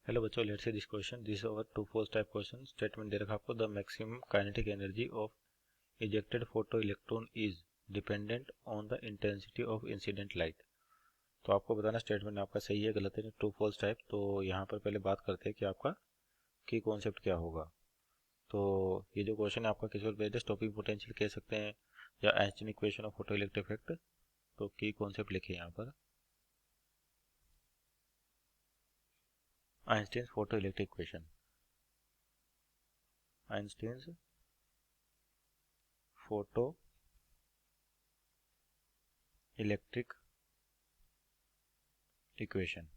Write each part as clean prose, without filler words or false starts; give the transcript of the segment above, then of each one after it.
Hello बच्चों, let's see this question. This over two force type question. Statement दे रखा आपको, the maximum kinetic energy of ejected photoelectron is dependent on the intensity of incident light. तो आपको बताना statement आपका सही है गलत है, ट्रू फॉल्स टाइप। तो यहाँ पर पहले बात करते हैं कि आपका की कॉन्सेप्ट क्या होगा। तो ये जो क्वेश्चन है आपका किस पर बेस्ड है, स्टॉपिंग पोटेंशियल कह सकते हैं या Einstein equation of photo electric effect. तो की कॉन्सेप्ट लिखे यहाँ पर, Einstein photo electric equation, Einstein photo electric equation.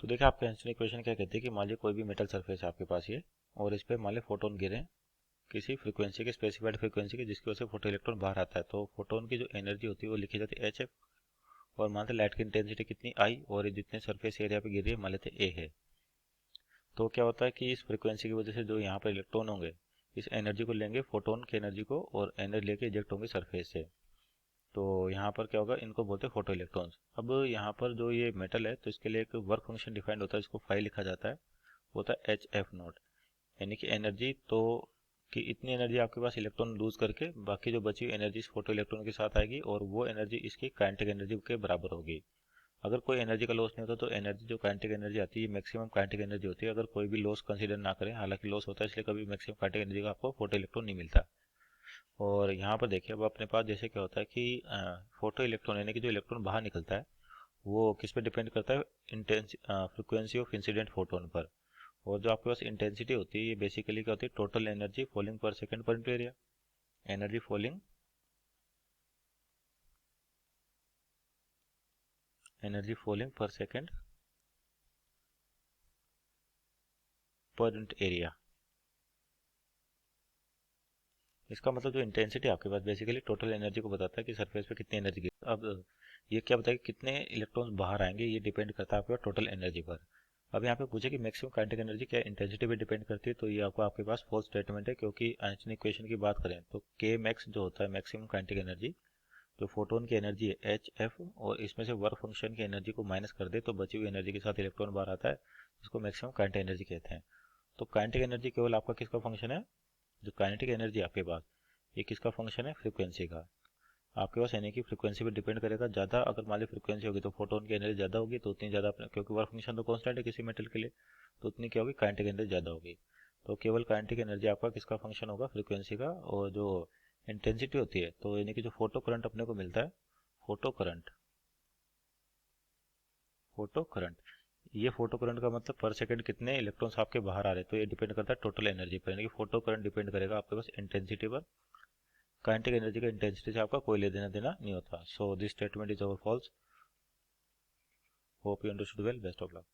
तो देखिए आपके आइंस्टीन इक्वेशन क्या कहती है कि मान लीजिए कोई भी मेटल सरफेस है आपके पास ये, और इस पे मान लीजिए फोटोन गिरे किसी फ्रीक्वेंसी के, स्पेसिफाइड फ्रीक्वेंसी के, जिसकी वजह से फोटो इलेक्ट्रॉन बाहर आता है। तो फोटोन की जो एनर्जी होती है वो लिखी जाती है एच एफ, और मानते हैं लाइट की इंटेंसिटी कितनी आई, और जितने सरफेस एरिया पे गिर रही है मान लेते ए है। तो क्या होता है कि इस फ्रीक्वेंसी की वजह से जो यहाँ पर इलेक्ट्रॉन होंगे इस एनर्जी को लेंगे, फोटोन की एनर्जी को, और एनर्जी लेके इजेक्ट होंगे सरफेस से। तो यहाँ पर क्या होगा, इनको बोलते हैं फोटो इलेक्ट्रॉन्स। अब यहाँ पर जो ये मेटल है तो इसके लिए एक वर्क फंक्शन डिफाइंड होता है, इसको फाइव लिखा जाता है, होता है एच एफ नॉट, यानी कि एनर्जी। तो कि इतनी एनर्जी आपके पास इलेक्ट्रॉन लूज करके बाकी जो बची हुई एनर्जी इस फोटो इलेक्ट्रॉन के साथ आएगी, और वो एनर्जी इसकी काइनेटिक एनर्जी के बराबर होगी। अगर कोई एनर्जी का लॉस नहीं होता तो एनर्जी जो काइनेटिक एनर्जी आती है मैक्सिमम काइनेटिक एनर्जी होती है, अगर कोई भी लॉस कंसीडर ना करें। हालांकि लॉस होता है इसलिए कभी मैक्सिमम काइनेटिक एनर्जी का आपको फोटो इलेक्ट्रॉन नहीं मिलता। और यहाँ पर देखिए अब अपने पास जैसे क्या होता है कि फोटो इलेक्ट्रॉन यानी कि जो इलेक्ट्रॉन बाहर निकलता है वो किस पे डिपेंड करता है, intense frequency of incident photon पर। और जो आपके पास इंटेंसिटी होती है ये बेसिकली क्या होती है, टोटल एनर्जी फॉलिंग पर सेकंड पर into area, energy falling, energy falling पर सेकंड पर इंटू एरिया। इसका मतलब जो इंटेंसिटी आपके पास बेसिकली टोटल एनर्जी को बताता है कि सरफेस पे कितनी एनर्जी गिर। अब ये क्या बताएगा कितने इलेक्ट्रॉन्स बाहर आएंगे, ये डिपेंड करता है आपके टोटल एनर्जी पर। अब यहाँ पे पूछे कि मैक्सिमम काइनेटिक एनर्जी क्या इंटेंसिटी पे डिपेंड करती है, तो ये आपके पास फॉल्स स्टेटमेंट है, क्योंकि आइंस्टीन इक्वेशन की बात करें तो के मैक्स जो होता है मैक्सिमम काइनेटिक एनर्जी, जो फोटोन की एनर्जी है एच एफ, और इसमें से वर्क फंक्शन की एनर्जी को माइनस कर दे तो बची हुई एनर्जी के साथ इलेक्ट्रॉन बाहर आता है, जिसको मैक्सिमम काइनेटिक एनर्जी कहते हैं। तो काइनेटिक एनर्जी केवल आपका किसका फंक्शन है, जो काइनेटिक एनर्जी आपके पास ये किसका फंक्शन है, फ्रीक्वेंसी का। आपके पास यानी कि फ्रीक्वेंसी पे डिपेंड करेगा। ज़्यादा अगर मान ली फ्रीक्वेंसी होगी तो फोटोन की एनर्जी ज़्यादा होगी, तो उतनी ज़्यादा अपने, क्योंकि वर्क फंक्शन तो कांस्टेंट है किसी मेटल के लिए, तो उतनी क्या होगी, काइनेटिक एनर्जी ज़्यादा होगी। तो केवल काइनेटिक एनर्जी आपका किसका फंक्शन होगा, फ्रीक्वेंसी का। और जो इंटेंसिटी होती है तो यानी कि जो फोटो करंट अपने को मिलता है, फोटो करंट, फोटो करंट, ये फोटो करंट का मतलब पर सेकंड कितने इलेक्ट्रॉन्स आपके बाहर आ रहे हैं, तो ये डिपेंड करता है टोटल एनर्जी पर, यानी कि फोटो करंट डिपेंड करेगा आपके पास इंटेंसिटी पर। काइनेटिक एनर्जी का इंटेंसिटी से आपका कोई लेना देना नहीं होता। So this statement is over false. Hope you understood well, best of luck.